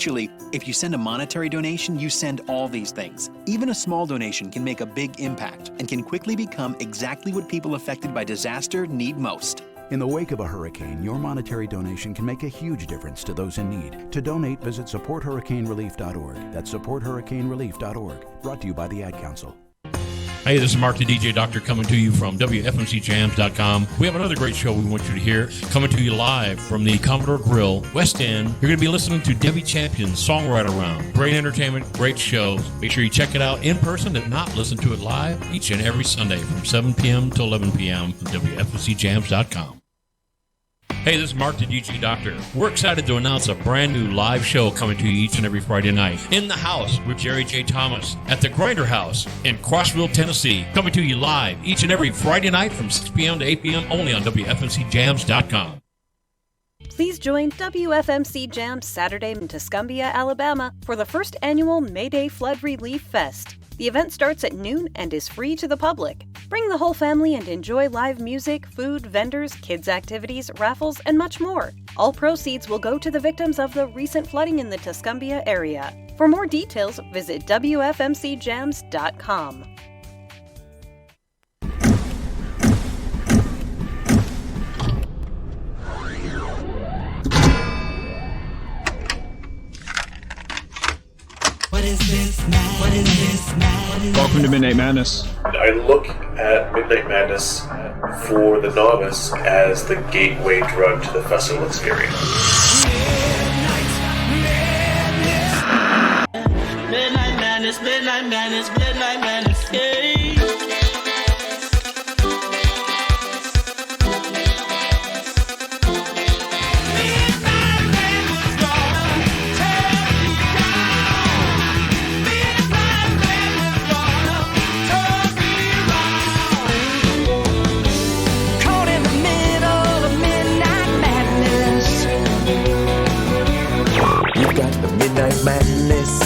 Actually, if you send a monetary donation, you send all these things. Even a small donation can make a big impact and can quickly become exactly what people affected by disaster need most. In the wake of a hurricane, your monetary donation can make a huge difference to those in need. To donate, visit supporthurricanerelief.org. That's supporthurricanerelief.org. Brought to you by the Ad Council. Hey, this is Mark the DJ Doctor coming to you from WFMCJams.com. We have another great show we want you to hear, coming to you live from the Commodore Grill, West End. You're going to be listening to Debbie Champion's Songwriter Round. Great entertainment, great show. Make sure you check it out in person. If not, listen to it live each and every Sunday from 7 p.m. to 11 p.m. from WFMCJams.com. Hey, this is Mark the DJ Doctor. We're excited to announce a brand new live show coming to you each and every Friday night. In the House with Jerry J. Thomas at the Grinder House in Crossville, Tennessee. Coming to you live each and every Friday night from 6 p.m. to 8 p.m. only on WFMCJams.com. Please join WFMC Jams Saturday in Tuscumbia, Alabama for the first annual May Day Flood Relief Fest. The event starts at noon and is free to the public. Bring the whole family and enjoy live music, food, vendors, kids' activities, raffles, and much more. All proceeds will go to the victims of the recent flooding in the Tuscumbia area. For more details, visit WFMCJams.com. What is this madness? What is this madness? Welcome to Midnight Madness. I look at Midnight Madness for the novice as the gateway drug to the festival experience. Midnight Madness, Midnight Madness, Midnight Madness, yeah. Madness.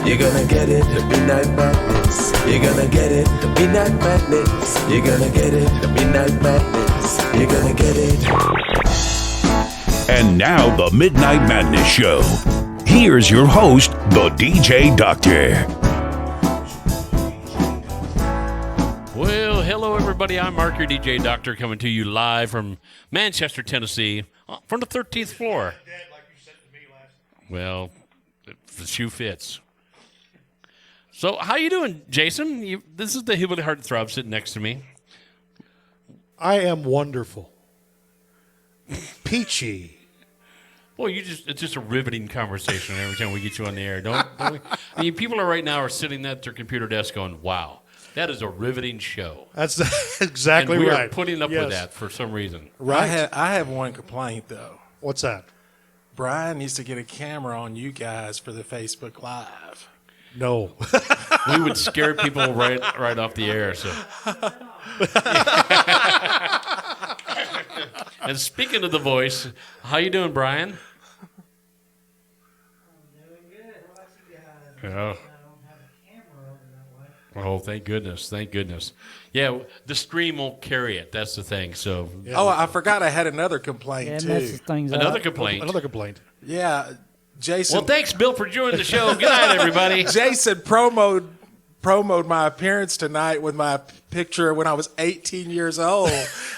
You're gonna get it, the Midnight Madness. You're gonna get it, the Midnight Madness. You're gonna get it, the Midnight Madness. You're gonna get it. And now the Midnight Madness Show. Here's your host, the DJ Doctor. Well, hello everybody. I'm Mark, your DJ Doctor, coming to you live from Manchester, Tennessee, from the 13th floor. Well, the shoe fits. So, how you doing, Jason? This is the Hillbilly Heartthrob sitting next to me. I am wonderful. Peachy. Well, it's just a riveting conversation every time we get you on the air, don't we? I mean, people right now are sitting at their computer desk going, wow, that is a riveting show. That's exactly and we right. are putting up with that for some reason. Right. I have one complaint, though. What's that? Brian needs to get a camera on you guys for the Facebook Live. No. We would scare people right off the air. So. And speaking of the voice, how you doing, Brian? I'm doing good. How about you guys? Yeah. I don't have a camera over that way. Oh, thank goodness. Thank goodness. Yeah, the stream won't carry it. That's the thing. So. Yeah. Oh, I forgot I had another complaint, too. Another complaint. Another complaint. Yeah, Jason. Well, thanks, Bill, for joining the show. Good night, everybody. Jason promoted my appearance tonight with my picture when I was 18 years old.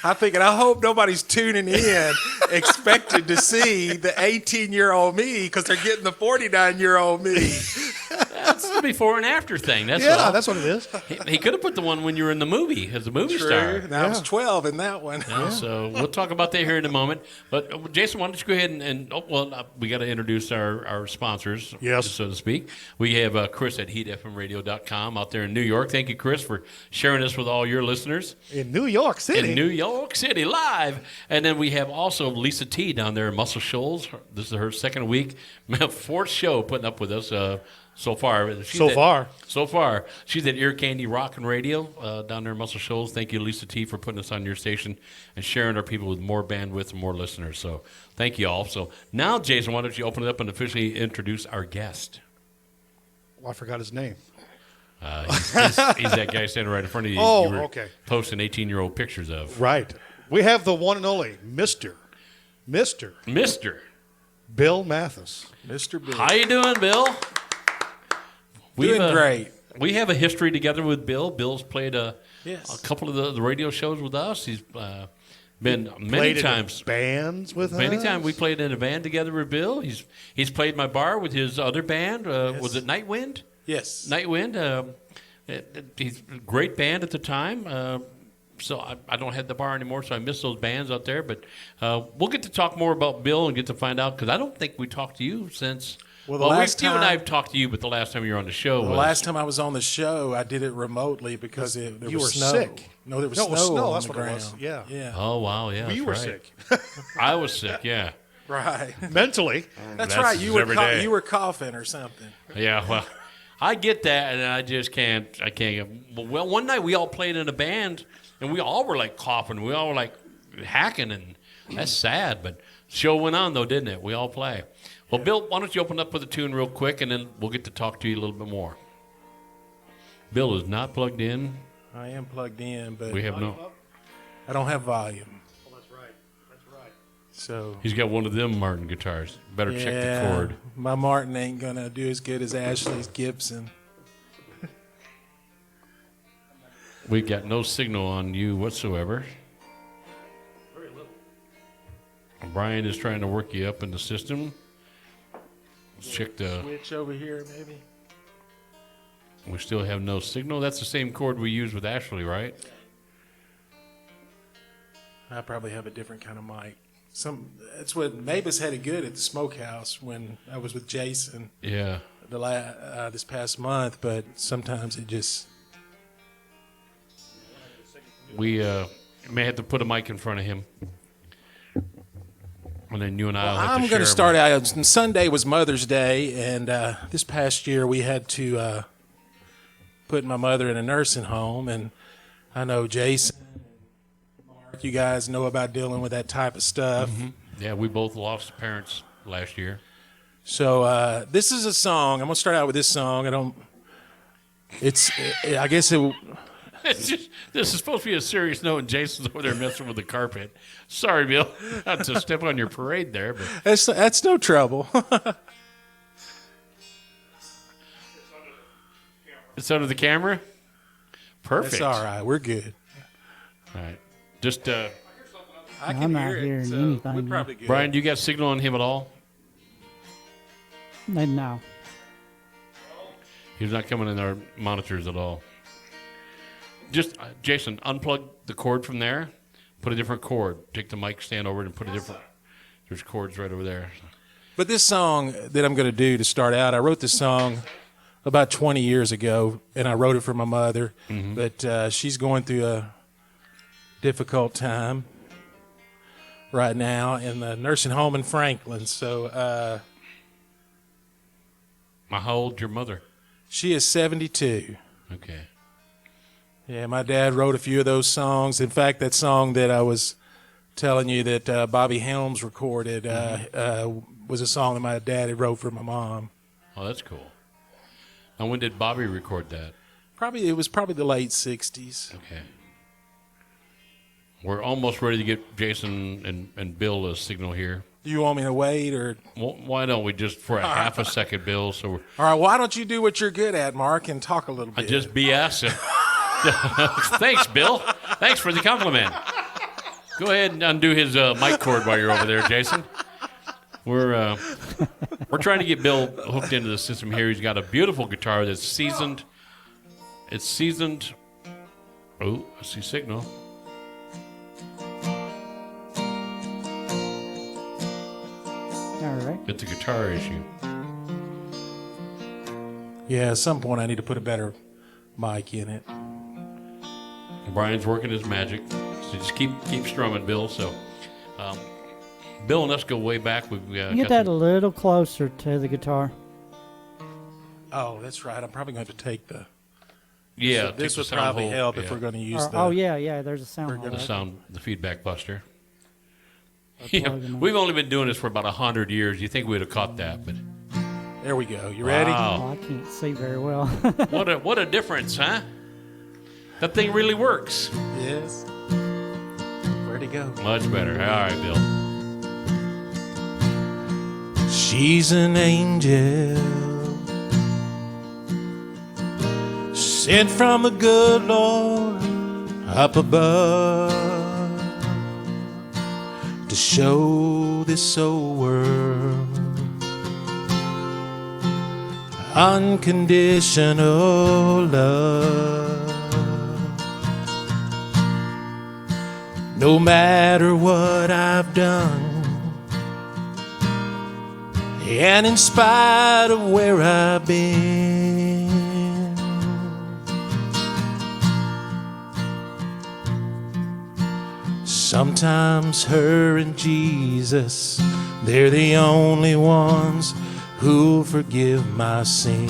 I'm thinking, I hope nobody's tuning in expecting to see the 18-year-old me because they're getting the 49-year-old me. That's the before and after thing. That's all. That's what it is. He could have put the one when you were in the movie as a movie star. And I was 12 in that one. Yeah, so we'll talk about that here in a moment. But Jason, why don't you go ahead we got to introduce our sponsors, so to speak. We have Chris at heatfmradio.com out there in New York. Thank you, Chris, for sharing this with all your listeners. In New York City. In New York City, live. And then we have also Lisa T down there in Muscle Shoals. This is her second week, fourth show putting up with us so far. So far. She's at Ear Candy Rock and Radio down there in Muscle Shoals. Thank you, Lisa T, for putting us on your station and sharing our people with more bandwidth and more listeners. So thank you all. So now, Jason, why don't you open it up and officially introduce our guest? Well, I forgot his name. He's that guy standing right in front of you. Oh, you were okay. Posting 18-year-old pictures of. Right. We have the one and only Mr. Bill Mathis. Mr. Bill. How you doing, Bill? Doing great. We have a history together with Bill. Bill's played a couple of the radio shows with us. He's been many times bands with us. Many times we played in a band together with Bill. He's played my bar with his other band. Was it Nightwind? Yes. Nightwind. He's a great band at the time. So I don't have the bar anymore, so I miss those bands out there. But we'll get to talk more about Bill and get to find out, because I don't think we talked to you since. Well, the last time you and I have talked to you, but the last time you were on the show. The last time I was on the show, I did it remotely because there you was were snow. sick. No, there was No, it was snow. snow. On That's the what it ground. was. Yeah. Yeah. Oh, wow, yeah. Well, you that's were right. sick. I was sick, yeah. Right. Mentally. That's right. You were every day. you were coughing or something. Yeah, well, I get that, and I just can't. I can't. Well, one night we all played in a band, and we all were like coughing. We all were like hacking, and that's sad. But the show went on, though, didn't it? We all play. Well, Bill, why don't you open up with a tune real quick, and then we'll get to talk to you a little bit more. Bill is not plugged in. I am plugged in, but We have no. I don't have volume. Oh, that's right. That's right. So He's got one of them Martin guitars. Better check the chord. My Martin ain't gonna do as good as Ashley's Gibson. We got no signal on you whatsoever. Very little. Brian is trying to work you up in the system. Let's check the. Switch over here, maybe. We still have no signal. That's the same chord we used with Ashley, right? I probably have a different kind of mic. That's what Mavis had it good at the Smokehouse when I was with Jason. Yeah. This past month, but sometimes it just. We may have to put a mic in front of him. And then you and I will have to I'm share going to a start mic. out. Sunday was Mother's Day, and this past year we had to put my mother in a nursing home. And I know Jason, Mark, you guys know about dealing with that type of stuff. Mm-hmm. Yeah, we both lost parents last year. So this is a song. I'm going to start out with this song. I guess it. It's just, this is supposed to be a serious note, and Jason's over there messing with the carpet. Sorry, Bill, not to step on your parade there, but That's no trouble. it's under the camera. Perfect. That's all right. We're good. All right, just I can I'm not hear it, hearing so anything. we're probably good. Brian, do you got signal on him at all? No. He's not coming in our monitors at all. Just, Jason, unplug the cord from there. Put a different cord. Take the mic stand over it and put a different. There's cords right over there. But this song that I'm going to do to start out, I wrote this song about 20 years ago, and I wrote it for my mother. Mm-hmm. But she's going through a difficult time right now in the nursing home in Franklin. So How old's your mother? she is 72. Okay. Yeah, my dad wrote a few of those songs. In fact, that song that I was telling you that Bobby Helms recorded was a song that my dad had wrote for my mom. Oh, that's cool. Now, when did Bobby record that? It was probably the late 60s. Okay. We're almost ready to get Jason and Bill a signal here. Do you want me to wait or? Well, why don't we just for a half a second, Bill? So we're, All right, why don't you do what you're good at, Mark, and talk a little I bit? just BS. Thanks, Bill. Thanks for the compliment. Go ahead and undo his mic cord while you're over there, Jason. We're trying to get Bill hooked into the system here. He's got a beautiful guitar that's seasoned. It's seasoned. Oh, I see signal. All right. It's a guitar issue. Yeah, at some point I need to put a better mic in it. Brian's working his magic. So just keep strumming, Bill. So, Bill and us go way back. We've Get that a little closer to the guitar. Oh, that's right. I'm probably going to take the. Yeah, This take would the sound probably hole. help if Yeah. we're going to use the. Oh, yeah. There's a sound hole. The feedback buster. Plug Yeah, them in. we've only been doing this for about 100 years. You think we'd have caught that, but There we go. You ready? Wow. Oh, I can't see very well. what a difference, huh? That thing really works. Yes. Where'd he go? Much better. All right, Bill. She's an angel sent from the good Lord up above to show this old world unconditional love. No matter what I've done, and in spite of where I've been, sometimes her and Jesus, they're the only ones who'll forgive my sin.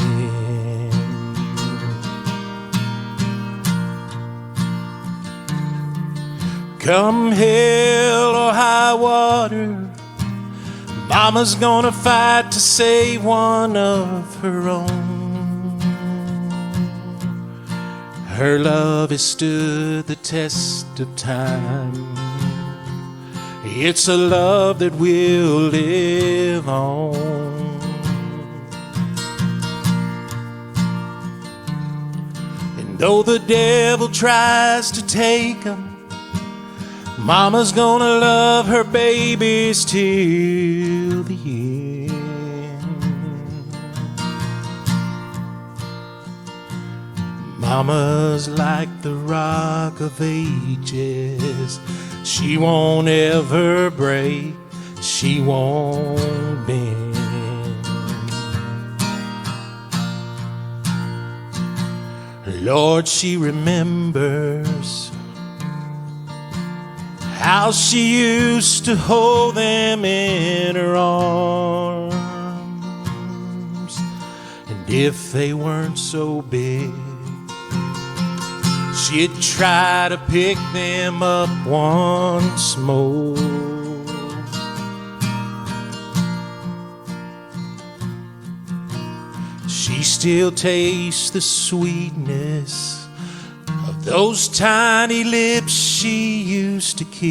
Come hell or high water, Mama's gonna fight to save one of her own. Her love has stood the test of time. It's a love that will live on. And though the devil tries to take 'em, Mama's gonna love her babies till the end. Mama's like the rock of ages. She won't ever break, she won't bend. Lord, she remembers how she used to hold them in her arms. And if they weren't so big, she'd try to pick them up once more. She still tastes the sweetness of those tiny lips she used to kiss.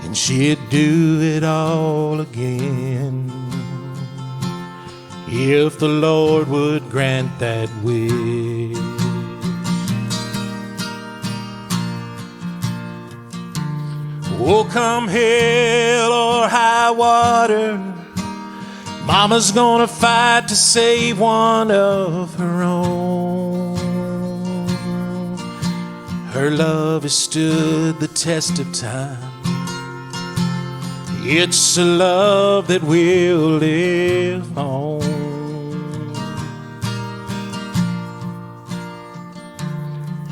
And she'd do it all again if the Lord would grant that wish. Oh, come hell or high water, Mama's gonna fight to save one of her own. Her love has stood the test of time. It's a love that will live on.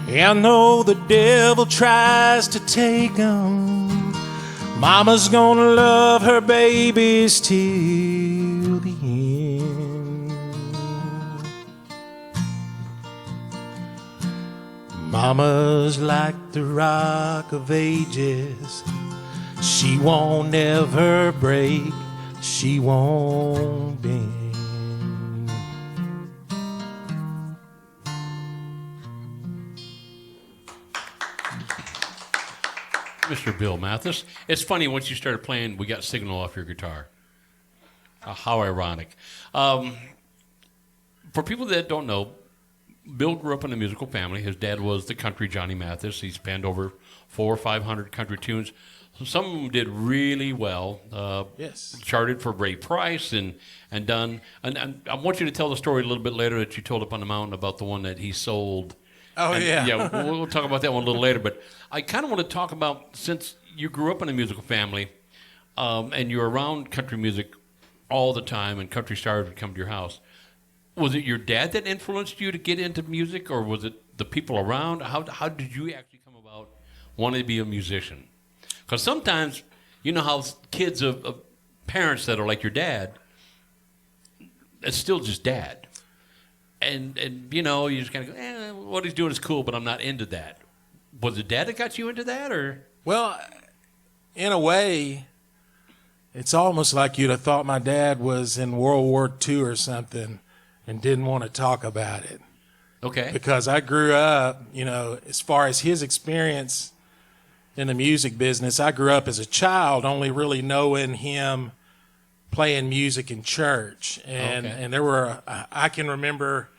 And though the devil tries to take 'em, Mama's gonna love her babies till the end. Mama's like the rock of ages. She won't ever break, she won't bend. Mr. Bill Mathis. It's funny, once you started playing, we got signal off your guitar. How ironic. For people that don't know, Bill grew up in a musical family. His dad was the country Johnny Mathis. He's penned over 400 or 500 country tunes. Some of them did really well. Yes. Charted for Ray Price and done. And I want you to tell the story a little bit later that you told up on the mountain about the one that he sold. Oh, and, yeah. Yeah, we'll talk about that one a little later. But I kind of want to talk about, since you grew up in a musical family and you're around country music all the time and country stars would come to your house, was it your dad that influenced you to get into music, or was it the people around? How did you actually come about wanting to be a musician? Because sometimes, you know how kids of parents that are like your dad, it's still just dad. And you know, you just kind of go, what he's doing is cool, but I'm not into that. Was it dad that got you into that, or? Well, in a way, it's almost like you'd have thought my dad was in World War II or something and didn't want to talk about it. Okay. Because I grew up, you know, as far as his experience, in the music business. I grew up as a child only really knowing him playing music in church. And there were, I can remember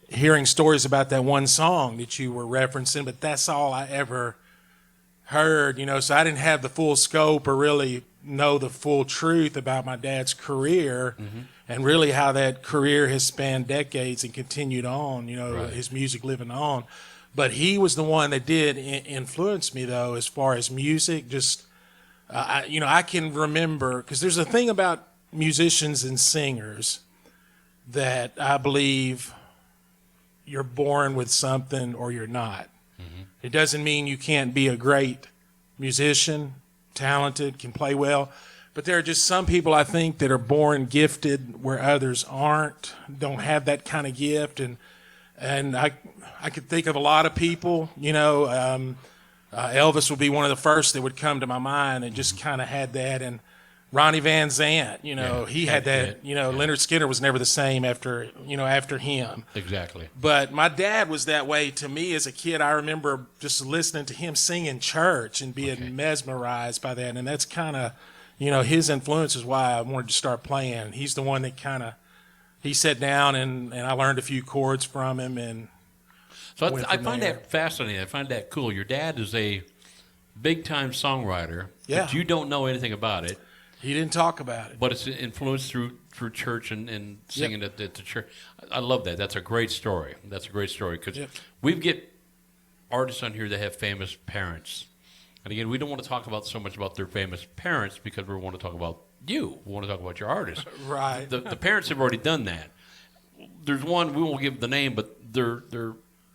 hearing stories about that one song that you were referencing, but that's all I ever heard, so I didn't have the full scope or really know the full truth about my dad's career and really how that career has spanned decades and continued on, his music living on. But he was the one that did influence me, though, as far as music. Just, I can remember, because there's a thing about musicians and singers that I believe you're born with something or you're not. It doesn't mean you can't be a great musician, talented, can play well, but there are just some people I think that are born gifted where others aren't, don't have that kind of gift. And I could think of a lot of people, Elvis would be one of the first that would come to my mind and just kind of had that. And Ronnie Van Zant, he had that, Leonard Skinner was never the same after him. Exactly. But my dad was that way to me as a kid. I remember just listening to him sing in church and being mesmerized by that. And that's kind of, his influence is why I wanted to start playing. He's the one that he sat down and I learned a few chords from him. And so I find that fascinating. I find that cool. Your dad is a big-time songwriter, but you don't know anything about it. He didn't talk about it. But it's influenced through church and singing at the church. I love that. That's a great story. That's a great story because we get artists on here that have famous parents. And again, we don't want to talk about so much about their famous parents because we want to talk about you. We want to talk about your artist. Right. The parents have already done that. There's one, we won't give the name, but their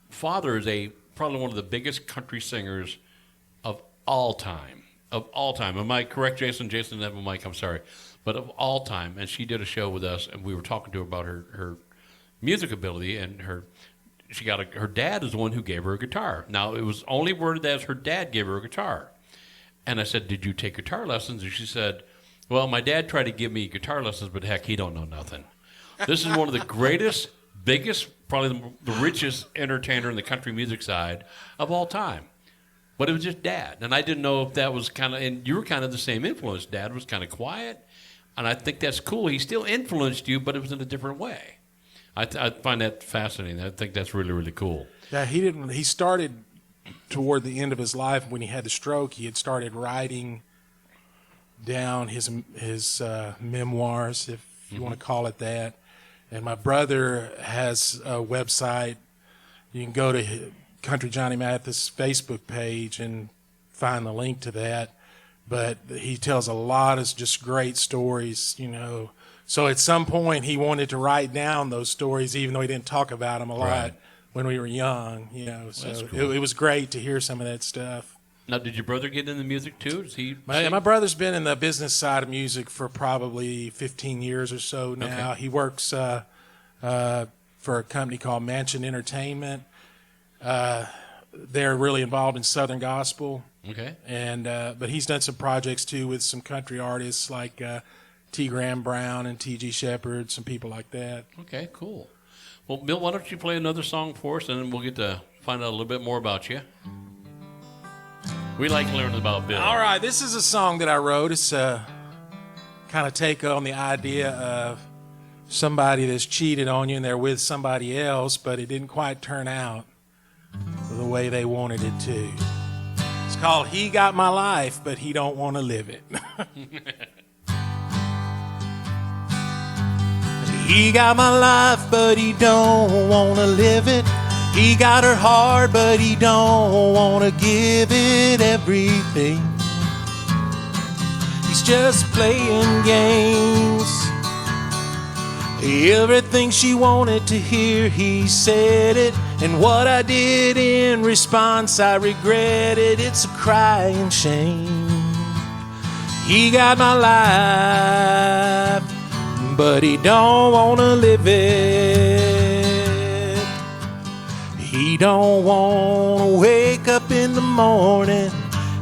father is probably one of the biggest country singers of all time. Of all time. Am I correct, Jason? Jason didn't have a mic, I'm sorry. But of all time. And she did a show with us, and we were talking to her about her music ability, and her dad is the one who gave her a guitar. Now, it was only worded as her dad gave her a guitar. And I said, did you take guitar lessons? And she said, well, my dad tried to give me guitar lessons, but heck, he don't know nothing. This is one of the greatest, biggest, probably the richest entertainer in the country music side of all time. But it was just Dad. And I didn't know if that was and you were kind of the same influence. Dad was kind of quiet. And I think that's cool. He still influenced you, but it was in a different way. I find that fascinating. I think that's really, really cool. Yeah, he started toward the end of his life when he had the stroke. He had started writing down his memoirs, if you want to call it that. And my brother has a website. You can go to Country Johnny Mathis Facebook page and find the link to that. But he tells a lot of just great stories, So at some point he wanted to write down those stories, even though he didn't talk about them a lot when we were young, So cool. it was great to hear some of that stuff. Now, did your brother get into music too? Does he? My brother's been in the business side of music for probably 15 years or so now. Okay. He works for a company called Mansion Entertainment. They're really involved in Southern gospel. Okay. And but he's done some projects too with some country artists like T. Graham Brown and T.G. Shepherd, some people like that. Okay, cool. Well, Bill, why don't you play another song for us, and then we'll get to find out a little bit more about you. We like learning about Bill. All right, this is a song that I wrote. It's a kind of take on the idea of somebody that's cheated on you and they're with somebody else, but it didn't quite turn out the way they wanted it to. It's called He Got My Life, but He Don't Want to Live It. He got my life, but he don't want to live it. He got her heart, but he don't want to give it everything. He's just playing games. Everything she wanted to hear, he said it. And what I did in response, I regret it. It's a crying shame. He got my life, but he don't want to live it. He don't want to wake up in the morning,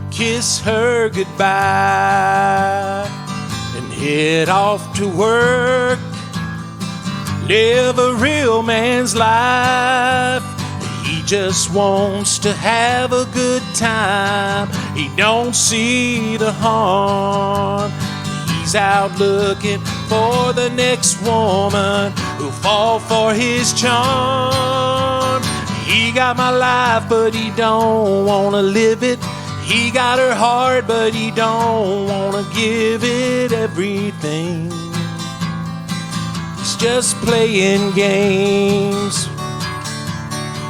kiss her goodbye, and head off to work, live a real man's life. He just wants to have a good time. He don't see the harm. He's out looking for the next woman who'll fall for his charm. He got my life, but he don't wanna live it. He got her heart, but he don't wanna give it everything. He's just playing games.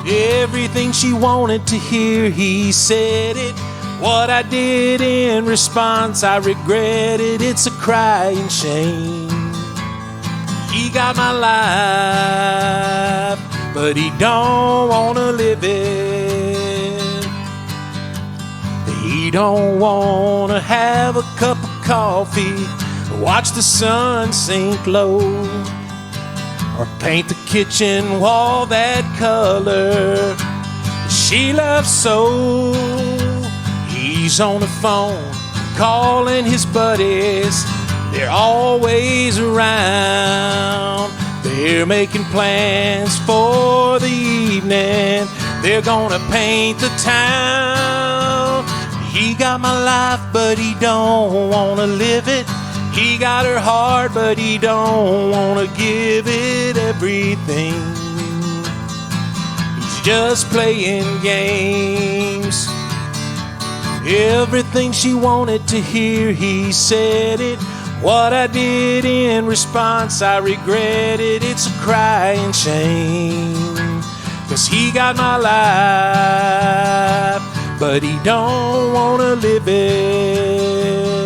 Everything she wanted to hear, he said it. What I did in response, I regret it. It's a crying shame. He got my life, but he don't wanna live it. He don't wanna have a cup of coffee, watch the sun sink low, or paint the kitchen wall that color she loves so. He's on the phone calling his buddies, they're always around. They're making plans for the evening, they're gonna paint the town. He got my life, but he don't wanna live it. He got her heart, but he don't wanna give it everything. He's just playing games. Everything she wanted to hear, he said it. What I did in response, I regret it. It's a crying shame. 'Cause he got my life, but he don't wanna live it.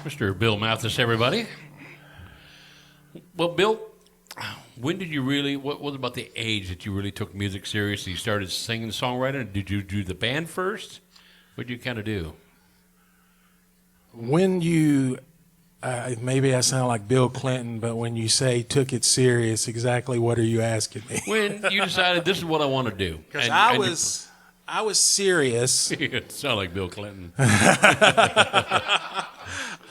Mr. Bill Mathis, everybody. Well, Bill, when did you really, what was about the age that you really took music seriously? You started singing, songwriting? Did you do the band first? What did you kind of do? When you, maybe I sound like Bill Clinton, but when you say took it serious, exactly what are you asking me? When you decided this is what I want to do. Because I was serious. You sound like Bill Clinton.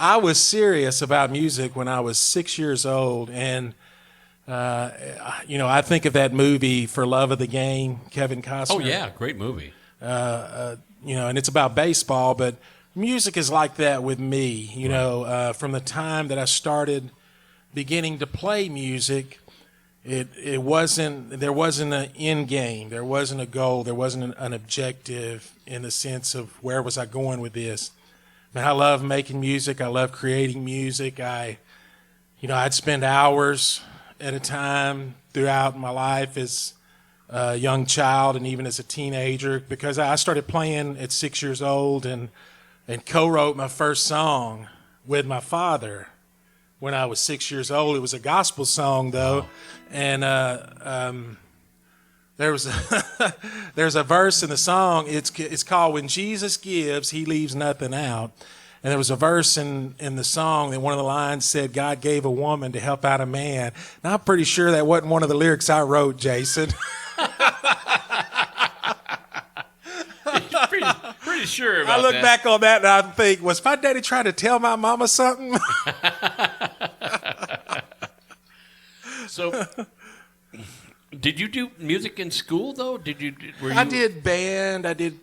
I was serious about music when I was 6 years old, and I think of that movie For Love of the Game, Kevin Costner. Oh yeah, great movie. And it's about baseball, but music is like that with me. From the time that I started beginning to play music, there wasn't an end game, there wasn't a goal, there wasn't an objective in the sense of where was I going with this. Man, I love making music. I love creating music. I'd spend hours at a time throughout my life as a young child and even as a teenager, because I started playing at 6 years old and co-wrote my first song with my father when I was 6 years old. It was a gospel song, though, and there's a verse in the song. It's called "When Jesus Gives, He Leaves Nothing Out." And there was a verse in the song that one of the lines said, "God gave a woman to help out a man." Now, I'm pretty sure that wasn't one of the lyrics I wrote, Jason. pretty sure about that. I look back on that and I think, was my daddy trying to tell my mama something? So, did you do music in school though? I did band. I did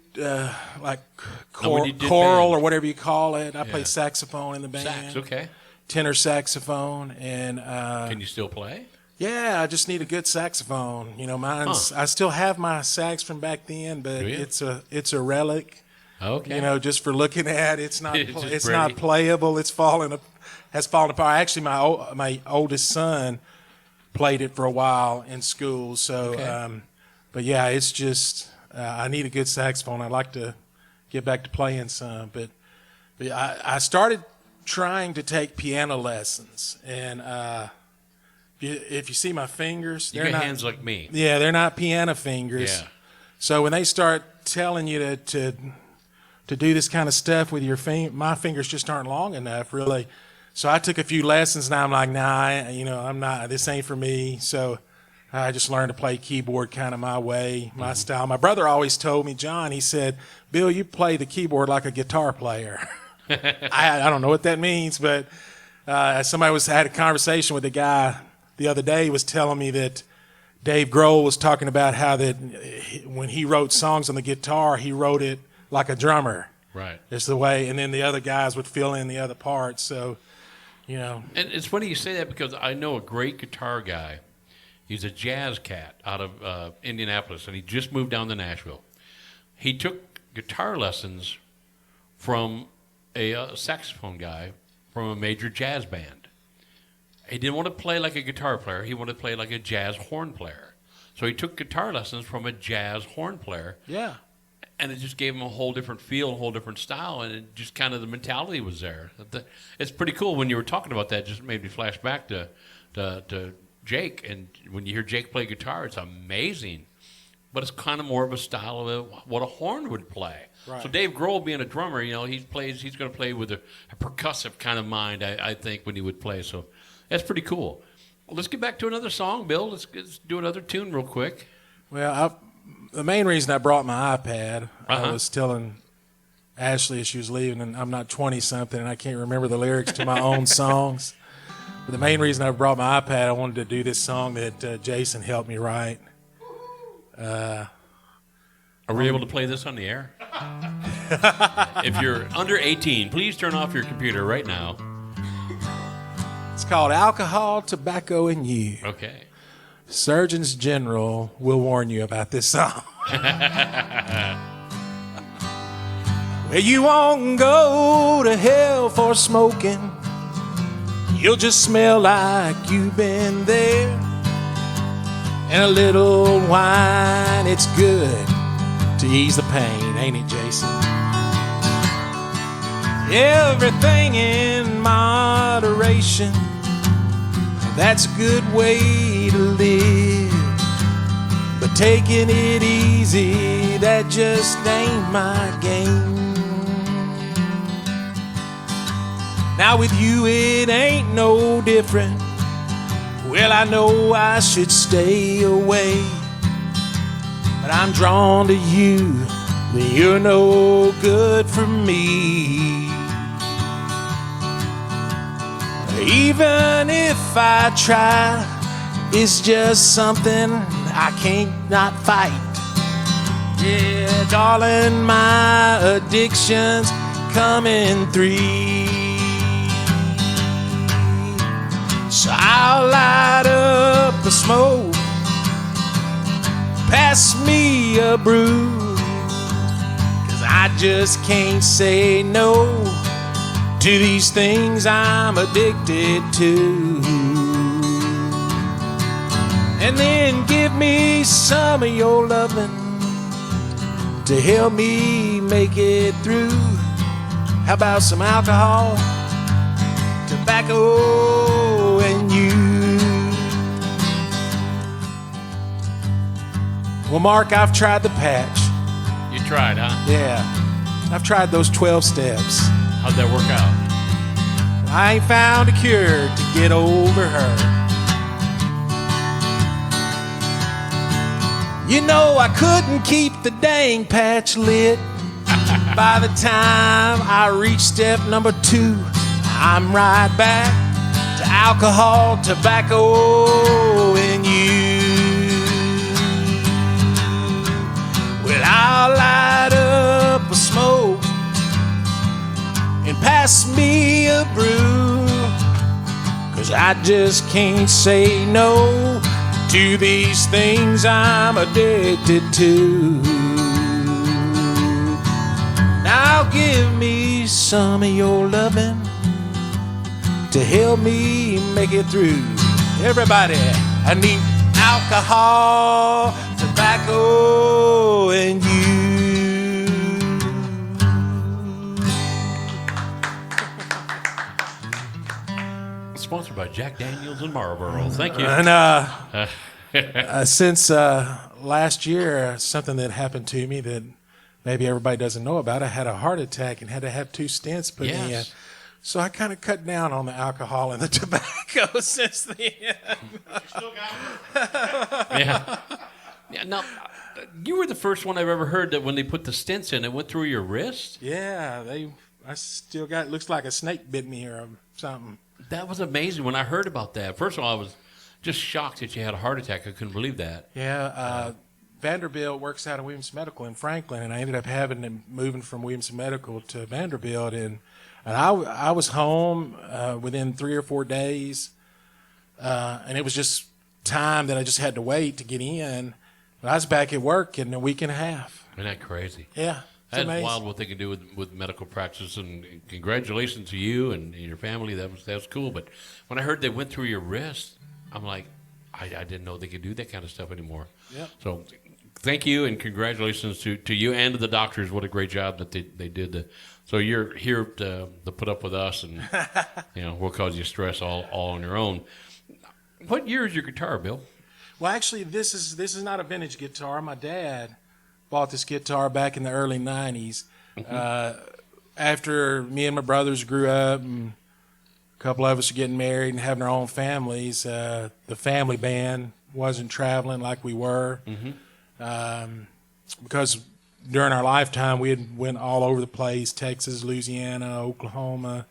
choral or whatever you call it. I played saxophone in the band. Sax, okay. Tenor saxophone, and can you still play? Yeah, I just need a good saxophone. Mine's. I still have my sax from back then, but it's a relic. Okay. Just for looking at, it's not not playable. Has fallen apart. Actually, my oldest son played it for a while in school. So, but yeah, it's just I need a good saxophone. I'd like to get back to playing some, but I started trying to take piano lessons, and if you see my fingers, you got hands like me. Yeah, they're not piano fingers. Yeah. So when they start telling you to do this kind of stuff with your my fingers just aren't long enough, really. So I took a few lessons, and I'm like, nah, I'm not. This ain't for me. So I just learned to play keyboard kind of my way, my style. My brother always told me, John, he said, "Bill, you play the keyboard like a guitar player." I don't know what that means, but somebody had a conversation with a guy the other day was telling me that Dave Grohl was talking about how that when he wrote songs on the guitar, he wrote it like a drummer. Right. It's the way, and then the other guys would fill in the other parts. So, you know. And it's funny you say that because I know a great guitar guy. He's a jazz cat out of Indianapolis, and he just moved down to Nashville. He took guitar lessons from a saxophone guy from a major jazz band. He didn't want to play like a guitar player. He wanted to play like a jazz horn player. So he took guitar lessons from a jazz horn player. Yeah. And it just gave him a whole different feel, a whole different style, and it just kind of the mentality was there. It's pretty cool. When you were talking about that, it just made me flash back to Jake. And when you hear Jake play guitar, it's amazing. But it's kind of more of a style of what a horn would play. Right. So Dave Grohl, being a drummer, you know, he's going to play with a percussive kind of mind, I think, when he would play. So that's pretty cool. Well, let's get back to another song, Bill. Let's do another tune real quick. Well, the main reason I brought my iPad, I Uh-huh. was telling Ashley as she was leaving, and I'm not 20-something, and I can't remember the lyrics to my own songs. But the main reason I brought my iPad, I wanted to do this song that Jason helped me write. Are we able to play this on the air? If you're under 18, please turn off your computer right now. It's called Alcohol, Tobacco, and You. Okay. Surgeons General will warn you about this song. Well, you won't go to hell for smoking. You'll just smell like you've been there. And a little wine, it's good to ease the pain, ain't it, Jason? Everything in moderation, that's a good way to live. But taking it easy, that just ain't my game. Now with you it ain't no different. Well, I know I should stay away, but I'm drawn to you, but you're no good for me. Even if I try, it's just something I can't not fight. Yeah, darling, my addiction's come in threes. So I'll light up a smoke, pass me a brew, 'cause I just can't say no to these things I'm addicted to. And then give me some of your loving to help me make it through. How about some alcohol, tobacco, and you? Well, Mark, I've tried the patch. You tried, huh? Yeah, I've tried those 12 steps. How'd that work out? I ain't found a cure to get over her. You know, I couldn't keep the dang patch lit. By the time I reach step number 2, I'm right back to alcohol, tobacco, and you. Well, I'll light up a smoke and pass me a brew, 'cause I just can't say no to these things I'm addicted to. Now give me some of your loving to help me make it through. Everybody, I need alcohol, tobacco, and you. Sponsored by Jack Daniels and Marlboro. Thank you. And since last year, something that happened to me that maybe everybody doesn't know about, I had a heart attack and had to have 2 stents put in. Yes. So I kind of cut down on the alcohol and the tobacco since then. Yeah. Yeah. Now, you were the first one I've ever heard that when they put the stents in, it went through your wrist. Yeah, I still got, looks like a snake bit me or something. That was amazing when I heard about that. First of all, just shocked that you had a heart attack. I couldn't believe that. Yeah, Vanderbilt works out of Williamson Medical in Franklin, and I ended up moving from Williamson Medical to Vanderbilt, and I was home within 3 or 4 days, and it was just time that I just had to wait to get in. But I was back at work in a week and a half. Isn't that crazy? Yeah. That's amazing. wild what they can do with medical practice, and congratulations to you and your family. That was cool. But when I heard they went through your wrist, I'm like, I didn't know they could do that kind of stuff anymore. Yeah. So thank you and congratulations to you and to the doctors. What a great job that they did. So you're here to put up with us, and we'll cause you stress all on your own. What year is your guitar, Bill? Well, actually, this is not a vintage guitar. My dad bought this guitar back in the early 90s. After me and my brothers grew up and a couple of us are getting married and having our own families, the family band wasn't traveling like we were. Because during our lifetime, we had went all over the place: Texas, Louisiana, Oklahoma,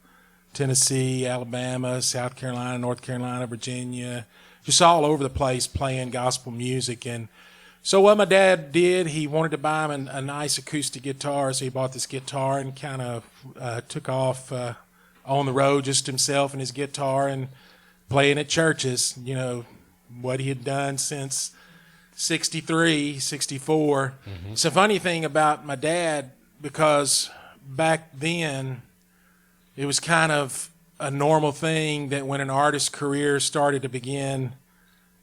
Tennessee, Alabama, South Carolina, North Carolina, Virginia, just all over the place playing gospel music. And so what my dad did, he wanted to buy him a nice acoustic guitar, so he bought this guitar and kind of took off on the road, just himself and his guitar, and playing at churches, what he had done since 63, 64. It's a funny thing about my dad, because back then it was kind of a normal thing that when an artist's career started to begin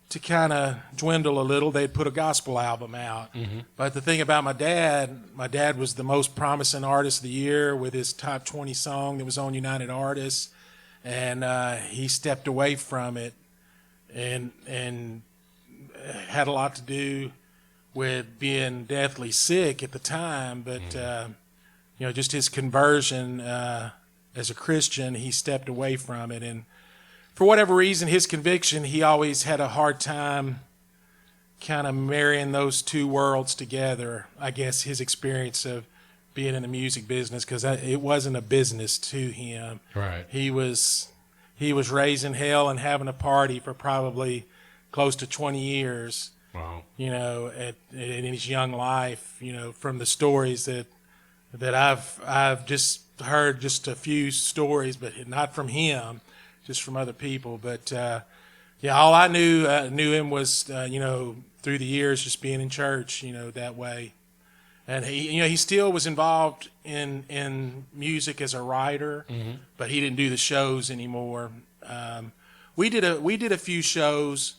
to kind of dwindle a little, they'd put a gospel album out. But the thing about my dad was the most promising artist of the year with his top 20 song that was on United Artists, and he stepped away from it, and had a lot to do with being deathly sick at the time. But just his conversion as a Christian, he stepped away from it, and for whatever reason, his conviction, he always had a hard time kind of marrying those two worlds together. I guess his experience of being in the music business, because it wasn't a business to him. Right. He was raising hell and having a party for probably close to 20 years. Wow. In his young life, from the stories that I've just heard, just a few stories, but not from him, just from other people. But all I knew him was through the years, just being in church, that way. And he still was involved in music as a writer, but he didn't do the shows anymore. We did a few shows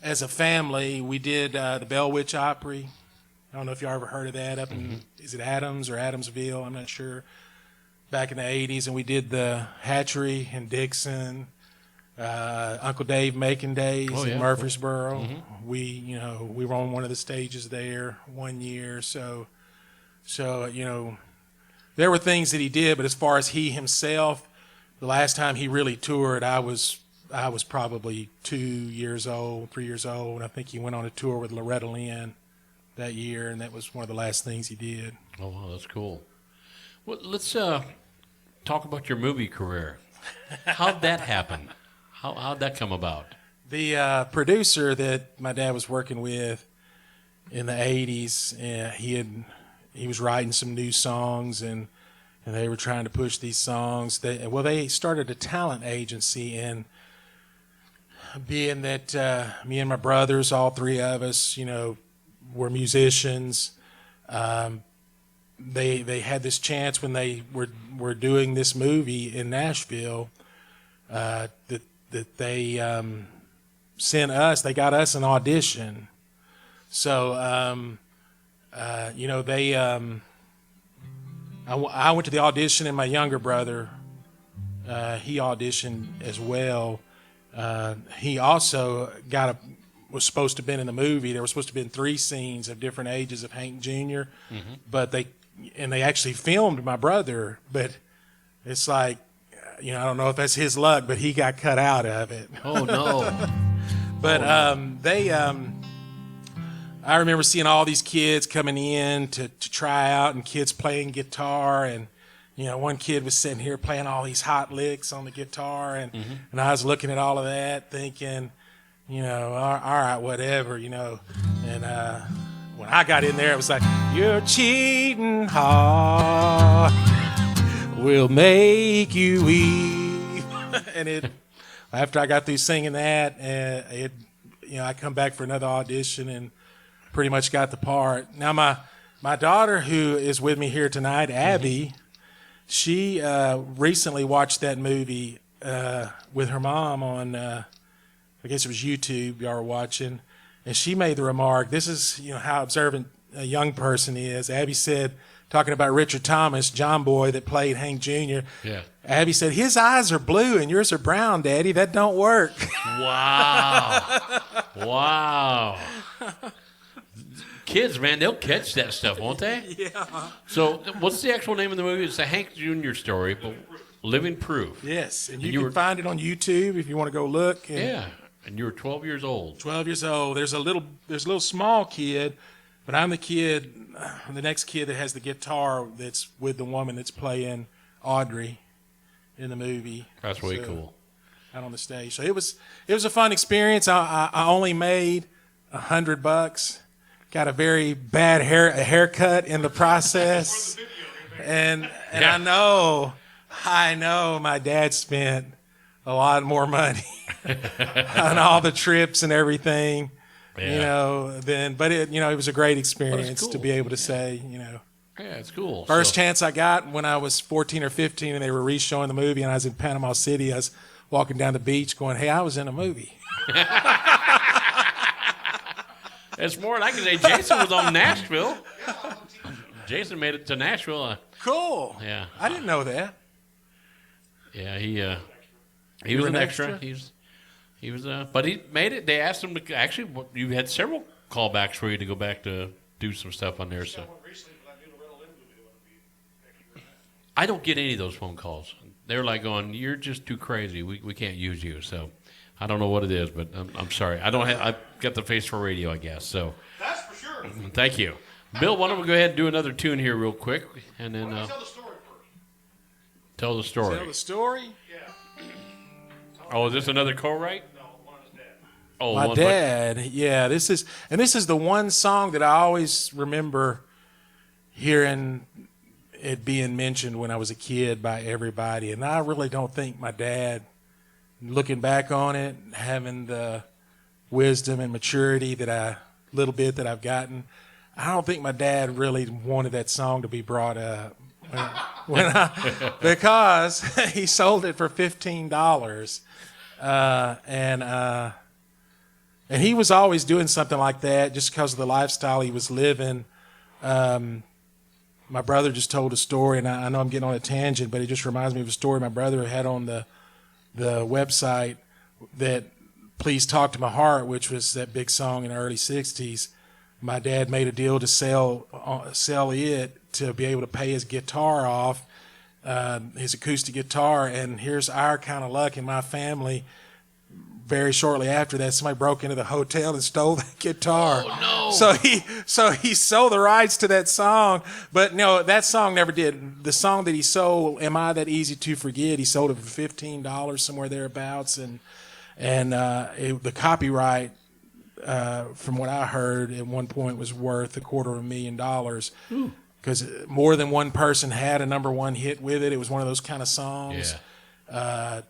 as a family. We did the Bell Witch Opry. I don't know if y'all ever heard of that up in, is it Adams or Adamsville? I'm not sure. Back in the 80s, and we did the Hatchery in Dixon, Uncle Dave Making Days in Murfreesboro. We were on one of the stages there one year. So there were things that he did, but as far as he himself, the last time he really toured, I was probably 3 years old, and I think he went on a tour with Loretta Lynn that year, and that was one of the last things he did. Oh, wow, that's cool. Well, let's talk about your movie career. How'd that happen? How'd that come about? The producer that my dad was working with in the 80s, he was writing some new songs, and they were trying to push these songs. They started a talent agency, and being that me and my brothers, all three of us, were musicians, they had this chance when they were doing this movie in Nashville that they sent us. They got us an audition. So I went to the audition, and my younger brother he auditioned as well. He also was supposed to have been in the movie. There were supposed to have been 3 scenes of different ages of Hank Jr., but they actually filmed my brother, but it's like, I don't know if that's his luck, but he got cut out of it. Oh, no. But I remember seeing all these kids coming in to try out, and kids playing guitar, and one kid was sitting here playing all these hot licks on the guitar, and I was looking at all of that thinking, all right, whatever, And when I got in there, it was like, you're cheating hard, will make you weep. And after I got through singing that, I come back for another audition and pretty much got the part. Now, my daughter, who is with me here tonight, Abby, she recently watched that movie with her mom on, I guess it was YouTube, y'all were watching, and she made the remark, this is how observant a young person is. Abby said, talking about Richard Thomas, John Boy, that played Hank Jr., yeah. Abby said, his eyes are blue and yours are brown, Daddy. That don't work. Wow. Wow. Kids, man, they'll catch that stuff, won't they? Yeah. So what's the actual name of the movie? It's a Hank Jr. story, but Living Proof. Yes, and you can find it on YouTube if you want to go look. Yeah, and you were 12 years old. 12 years old. There's a little small kid, but I'm the next kid that has the guitar that's with the woman that's playing Audrey in the movie. That's way cool. Out on the stage. So it was a fun experience. I only made $100. Got a very bad haircut in the process. And I know my dad spent a lot more money on all the trips and everything. Yeah. But it was a great experience cool. to be able to say, Yeah, it's cool. First chance I got when I was 14 or 15 and they were re-showing the movie and I was in Panama City, I was walking down the beach going, hey, I was in a movie. It's more like Jason was on Nashville. Jason made it to Nashville. Cool. Yeah. I didn't know that. Yeah, he was an extra. He was but he made it. They asked him to actually. You had several callbacks for you to go back to do some stuff on there. So I don't get any of those phone calls. They're like going, "You're just too crazy. We can't use you." So I don't know what it is, but I'm sorry. I've got the face for radio, I guess. So that's for sure. Thank you, Bill. Why don't we go ahead and do another tune here real quick, and then tell the story first. Tell the story. Tell the story. Yeah. Oh, is this another co-write? No, one is dad. Oh, my dad. Yeah, this is the one song that I always remember hearing it being mentioned when I was a kid by everybody, and I really don't think my dad, looking back on it, having the wisdom and maturity that I've gotten, I don't think my dad really wanted that song to be brought up because he sold it for $15, and he was always doing something like that just because of the lifestyle he was living. My brother just told a story, and I know I'm getting on a tangent, but it just reminds me of a story my brother had on the website that Please Talk to My Heart, which was that big song in the early 60s. My dad made a deal to sell it to be able to pay his guitar off, his acoustic guitar, and here's our kind of luck in my family. Very shortly after that, somebody broke into the hotel and stole that guitar. Oh, no. So he sold the rights to that song, but no, that song never did. The song that he sold, Am I That Easy to Forget, he sold it for $15, somewhere thereabouts, and the copyright, from what I heard, at one point was worth $250,000 because more than one person had a number one hit with it. It was one of those kind of songs. Yeah.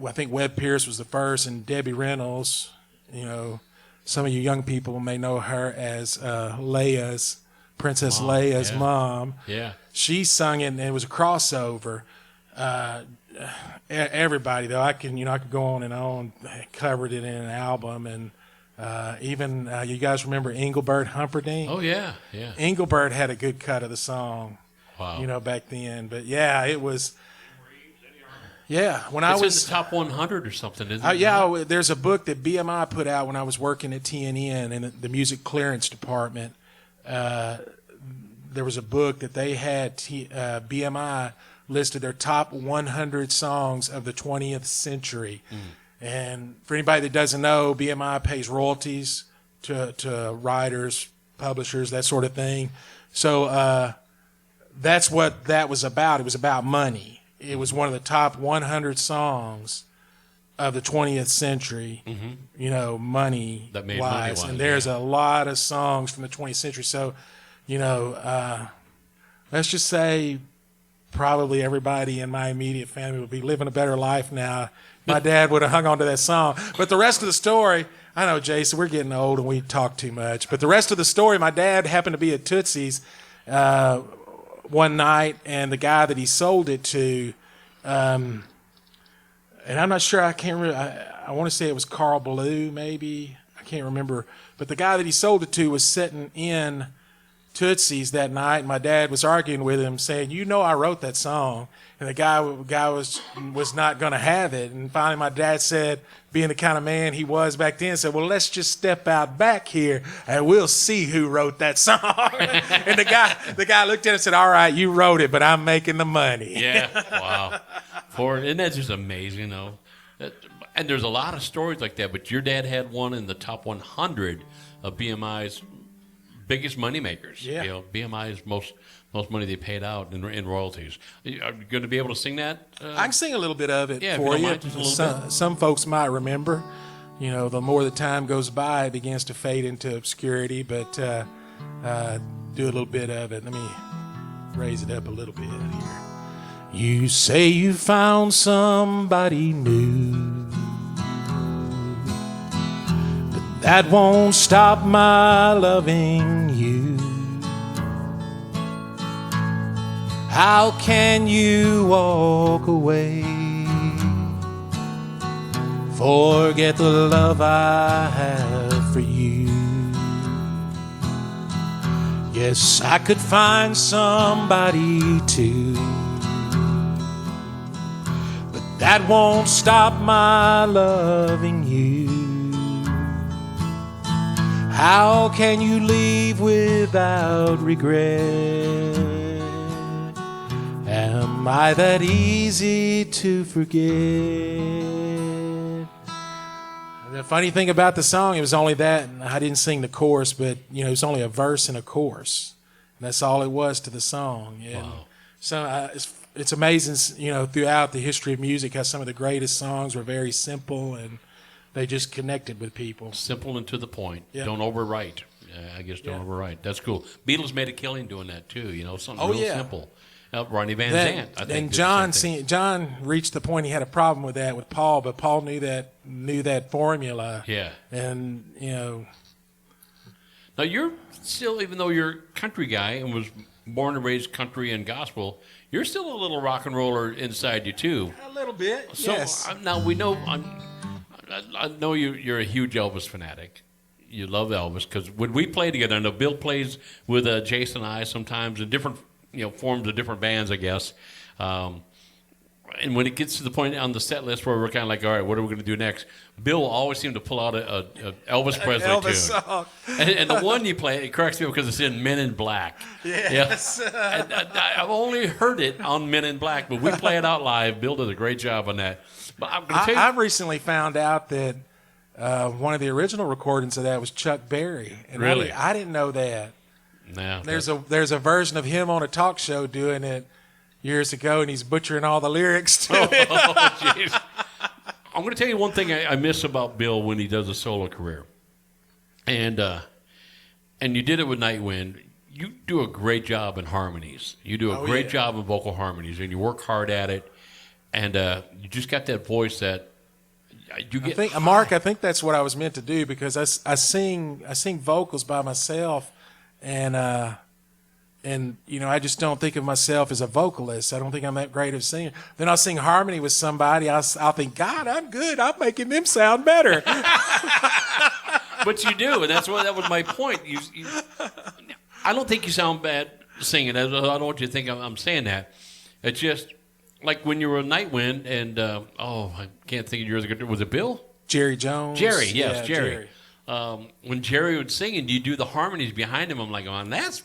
I think Webb Pierce was the first, and Debbie Reynolds, some of you young people may know her as Princess Leia's mom. Yeah. She sung it, and it was a crossover. Everybody, though, I could go on and on, covered it in an album, and even you guys remember Engelbert Humperdinck? Oh, yeah, yeah. Engelbert had a good cut of the song, back then. But, yeah, it was... Yeah, when I was in the top 100 or something, isn't it? Yeah, there's a book that BMI put out when I was working at TNN in the music clearance department. There was a book that they had. BMI listed their top 100 songs of the 20th century. And for anybody that doesn't know, BMI pays royalties to writers, publishers, that sort of thing. So that's what that was about. It was about money. It was one of the top 100 songs of the 20th century, you know, money That made wise. money-wise, And there's yeah. a lot of songs from the 20th century. So, you know, let's just say probably everybody in my immediate family would be living a better life now. My dad would have hung on to that song. But the rest of the story, I know, Jason, we're getting old and we talk too much. But the rest of the story, my dad happened to be at Tootsie's one night, and the guy that he sold it to, and I'm not sure, I can't remember, I want to say it was Carl Ballou, maybe. I can't remember. But the guy that he sold it to was sitting in Tootsie's that night, and my dad was arguing with him, saying, "You know, I wrote that song." And the guy was not going to have it. And finally, my dad said, being the kind of man he was back then, said, "Well, let's just step out back here, and we'll see who wrote that song." And the guy looked at it and said, "All right, you wrote it, but I'm making the money." Yeah, wow. Isn't that just amazing, though? And there's a lot of stories like that, but your dad had one in the top 100 of BMI's biggest money makers. Yeah. You know, BMI's most money they paid out in royalties. Are you going to be able to sing that? I can sing a little bit of it Yeah, if for you don't you. mind, just a little bit. Some folks might remember. You know, the more the time goes by, it begins to fade into obscurity. But do a little bit of it. Let me raise it up a little bit here. You say you found somebody new, but that won't stop my loving you. How can you walk away? Forget the love I have for you. Yes, I could find somebody too, but that won't stop my loving you. How can you leave without regret? Am I that easy to forget? The funny thing about the song, it was only that, and I didn't sing the chorus, but you know, it was only a verse and a chorus. And that's all it was to the song. And Wow. so it's amazing, you know, throughout the history of music, how some of the greatest songs were very simple and they just connected with people. Simple and to the point. Yeah. Don't overwrite. I guess don't overwrite. That's cool. Beatles made a killing doing that too. You know, something real simple. Ronnie Van Zant, I think. And did the same thing. John reached the point he had a problem with that with Paul, but Paul knew that formula. Yeah. And you know, now you're still, even though you're a country guy and was born and raised country and gospel, you're still a little rock and roller inside you too. a little bit. So yes. now we know. I know you're a huge Elvis fanatic. You love Elvis because when we play together, I know Bill plays with Jason and I sometimes in different forms of different bands, I guess. And when it gets to the point on the set list where we're kind of like, all right, what are we going to do next? Bill will always seem to pull out a Elvis Presley Elvis tune. song. And the one you play, it corrects me because it's in Men in Black. Yes. Yeah. And I've only heard it on Men in Black, but we play it out live. Bill does a great job on that. But I'm going to tell you, I've recently found out that one of the original recordings of that was Chuck Berry. And Really? I didn't know that. no, There's a version of him on a talk show doing it years ago, and he's butchering all the lyrics to it. Oh, jeez. I'm going to tell you one thing I miss about Bill when he does a solo career. And you did it with Nightwind. You do a great job in harmonies. You do a great job in vocal harmonies, and you work hard at it. And you just got that voice that you get. Mark, I think that's what I was meant to do because I sing vocals by myself, and I just don't think of myself as a vocalist. I don't think I'm that great of a singer. Then I'll sing harmony with somebody. I'll think, God, I'm good. I'm making them sound better. But you do, and that was my point. I don't think you sound bad singing. I don't want you to think I'm saying that. It's just like when you were a Nightwind, and I can't think of yours. Was it Bill? Jerry Jones. Jerry, yes, Yeah, Jerry. When Jerry would sing and you do the harmonies behind him, I'm like, oh, that's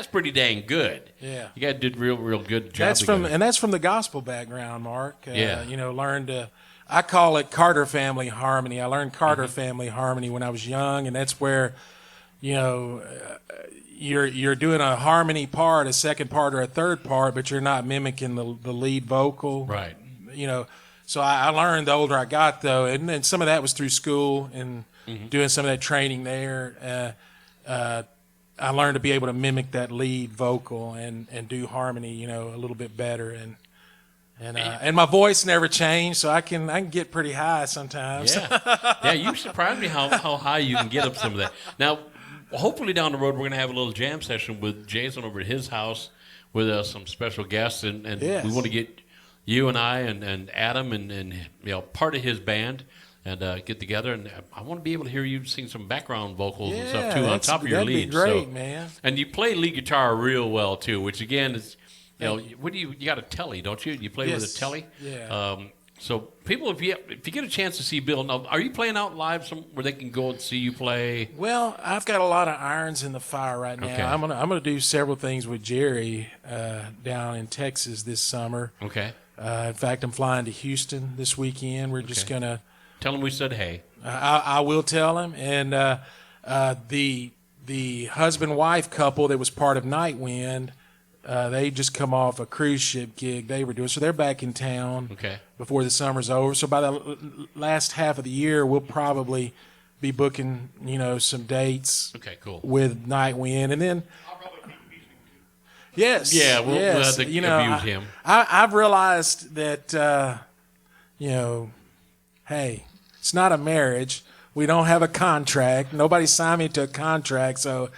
pretty dang good. Yeah. You guys did real good job. That's from the gospel background, Mark. Learned I call it Carter family harmony. I learned Carter family harmony when I was young, and that's where, you're doing a harmony part, a second part, or a third part, but you're not mimicking the lead vocal. Right. So I learned the older I got, though, and then some of that was through school and doing some of that training there. I learned to be able to mimic that lead vocal and do harmony, a little bit better. And my voice never changed, so I can get pretty high sometimes. Yeah, you surprised me how high you can get up some of that. Now, hopefully down the road we're going to have a little jam session with Jason over at his house with some special guests, and Yes. we want to get you and I and Adam and part of his band and get together, and I want to be able to hear you sing some background vocals and stuff too on top of your that'd lead. be great, man. And you play lead guitar real well too, which again is, what do you got a telly, don't you? You play with a telly. Yeah. So people, if you get a chance to see Bill, now are you playing out live where they can go and see you play? Well, I've got a lot of irons in the fire right now. Okay. I'm gonna do several things with Jerry down in Texas this summer. Okay. In fact, I'm flying to Houston this weekend. We're just gonna tell him we said hey. I will tell him. And the husband-wife couple that was part of Nightwind, they just come off a cruise ship gig they were doing, so they're back in town. Okay. Before the summer's over. So by the last half of the year, we'll probably be booking, some dates. Okay, cool. With Nightwind, and then. Yes. Yeah, we'll have to abuse him. I've realized that, hey, it's not a marriage. We don't have a contract. Nobody signed me to a contract. So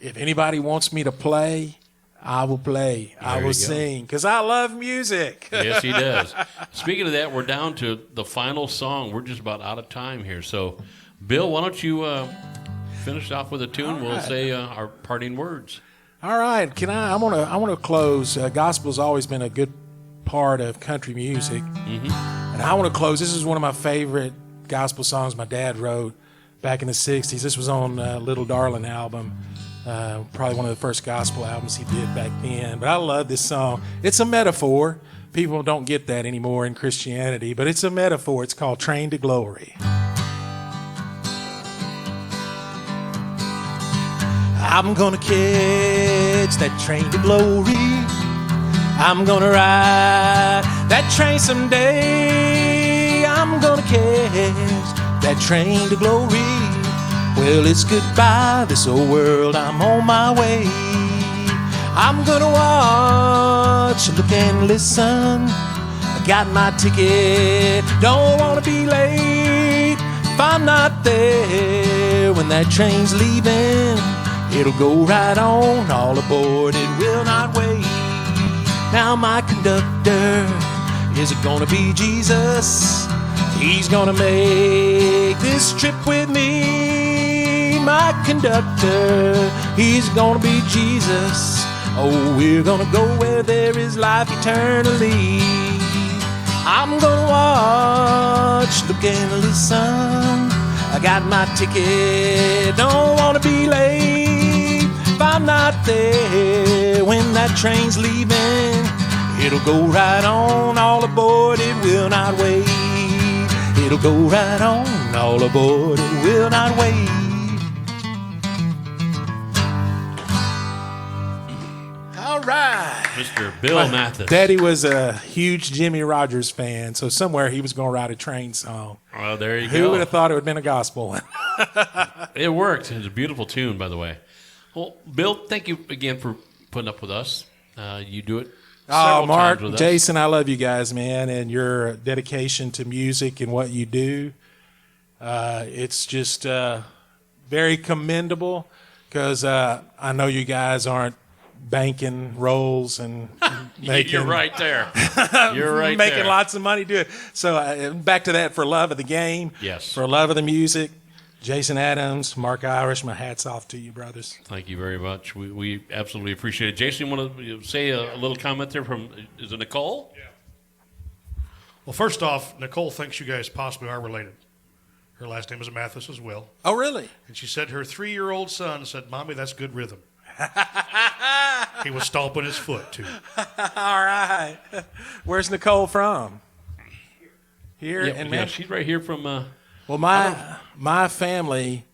if anybody wants me to play, I will play. I will sing because I love music. Yes, he does. Speaking of that, we're down to the final song. We're just about out of time here. So, Bill, why don't you finish off with a tune? All We'll right. say our parting words. All right, I want to close. Gospel's always been a good part of country music, and I want to close. This is one of my favorite gospel songs my dad wrote back in the '60s. This was on Little Darling album, probably one of the first gospel albums he did back then. But I love this song. It's a metaphor. People don't get that anymore in Christianity, but it's a metaphor. It's called "Train to Glory." I'm gonna catch that train to glory. I'm gonna ride that train someday. I'm gonna catch that train to glory. Well, it's goodbye, this old world, I'm on my way. I'm gonna watch, look and listen. I got my ticket, don't wanna be late. If I'm not there when that train's leaving, it'll go right on, all aboard, it will not wait. Now my conductor, is it gonna be Jesus? He's gonna make this trip with me. My conductor, he's gonna be Jesus. Oh, we're gonna go where there is life eternally. I'm gonna watch, look and listen. I got my ticket, don't wanna be late. If I'm not there when that train's leaving, it'll go right on, all aboard, it will not wait. It'll go right on, all aboard, it will not wait. All right. Mr. Bill Mathis. Daddy was a huge Jimmy Rogers fan, so somewhere he was going to write a train song. Oh, there you go. Who would have thought it would have been a gospel one? It worked. It was a beautiful tune, by the way. Well, Bill, thank you again for putting up with us. You do it several Mark, times with us. Jason, I love you guys, man, and your dedication to music and what you do. It's just very commendable because I know you guys aren't banking rolls and making. You're right there. You're right making there. lots of money doing it. So back to that, for love of the game. Yes. For love of the music. Jason Adams, Mark Irish, my hat's off to you, brothers. Thank you very much. We absolutely appreciate it. Jason, you want to say a little comment there from, is it Nicole? Yeah. Well, first off, Nicole thinks you guys possibly are related. Her last name is Mathis as well. Oh, really? And she said her 3-year-old son said, "Mommy, that's good rhythm." He was stomping his foot, too. All right. Where's Nicole from? Here? Yeah, she's right here from... Well, my family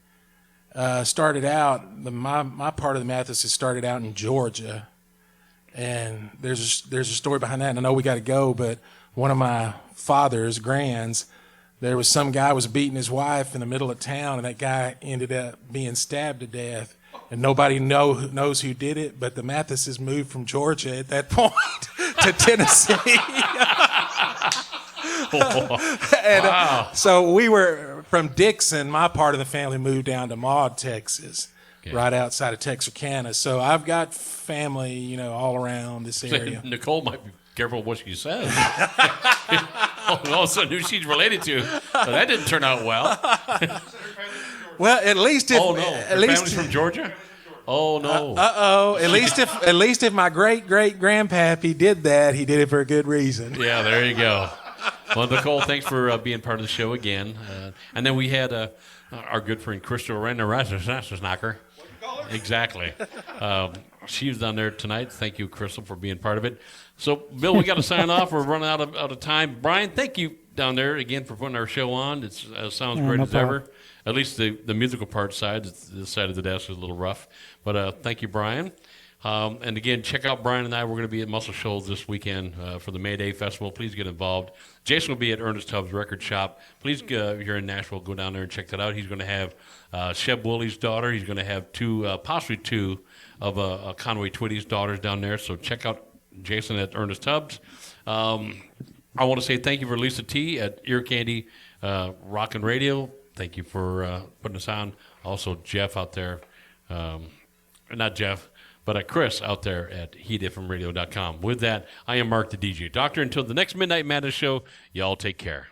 started out, my part of the Mathis started out in Georgia. And there's a story behind that, and I know we got to go, but one of my father's grands, there was some guy was beating his wife in the middle of town, and that guy ended up being stabbed to death. And nobody knows who did it, but the Mathises moved from Georgia at that point to Tennessee. And, Wow. So we were from Dixon. My part of the family moved down to Maud, Texas, right outside of Texarkana. So I've got family, all around this area. Nicole might be careful what she says. All of a sudden, who she's related to. But that didn't turn out well. Well, at least if At least family's from Georgia. Oh no. At least if my great grandpappy did that, he did it for a good reason. Yeah, there you go. Well, Nicole, thanks for being part of the show again. And then we had our good friend Crystal Renner. Exactly. She was down there tonight. Thank you, Crystal, for being part of it. So, Bill, we got to sign off. We're running out of time. Brian, thank you down there again for putting our show on. It sounds great as ever. At least the musical part side, this side of the desk is a little rough. But thank you, Brian. And again, check out Brian and I. We're going to be at Muscle Shoals this weekend for the May Day Festival. Please get involved. Jason will be at Ernest Tubbs Record Shop. Please, if you're in Nashville, go down there and check that out. He's going to have Sheb Woolley's daughter. He's going to have possibly two of Conway Twitty's daughters down there. So check out Jason at Ernest Tubbs. I want to say thank you for Lisa T at Ear Candy Rockin' Radio. Thank you for putting us on. Also, Jeff out there. Not Jeff, but Chris out there at heatfmradio.com. With that, I am Mark the DJ Doctor. Until the next Midnight Madness show, y'all take care.